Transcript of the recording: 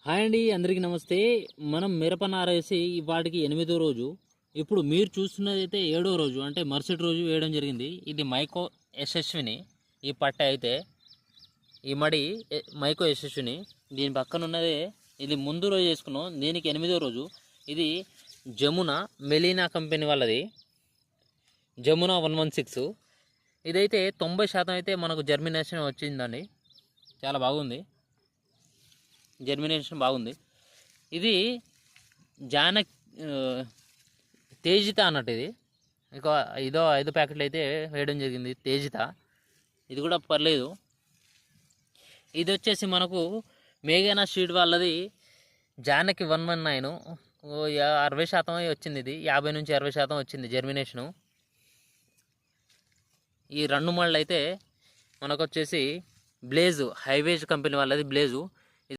Hi అండి, అందరికీ నమస్తే. మనం మిరప నారేసి వాటికి 8వ రోజు. ఇప్పుడు మీరు చూస్తున్నది అయితే 7వ రోజు, అంటే మరుసటి రోజు వేయడం జరిగింది. ఇది మైకో యశస్విని. ఈ పట్ట అయితే ఈ మడి మైకో యశస్విని. దీని పక్కన ఉన్నదే ఇది ముందు రోజు వేసుకున్నాం. దీనికి 8వ రోజు. ఇది జమున మెలీనా కంపెనీ వాళ్ళది, జమున 116. ఇదైతే 90% అయితే మనకు జర్మినేషన్ వచ్చిందండి. చాలా బాగుంది, జర్మినేషన్ బాగుంది. ఇది జానక్ తేజిత అన్నట్టు. ఇది ఇక ఇదో 5 ప్యాకెట్లు అయితే వేయడం జరిగింది తేజిత. ఇది కూడా పర్లేదు. ఇది వచ్చేసి మనకు మేఘనా షీడ్ వాళ్ళది జానకి 119. 60% వచ్చింది. ఇది 50 నుంచి 60% వచ్చింది జర్మినేషను. ఈ రెండు మళ్ళు అయితే మనకు వచ్చేసి బ్లేజు హైవేజ్ కంపెనీ వాళ్ళది బ్లేజు.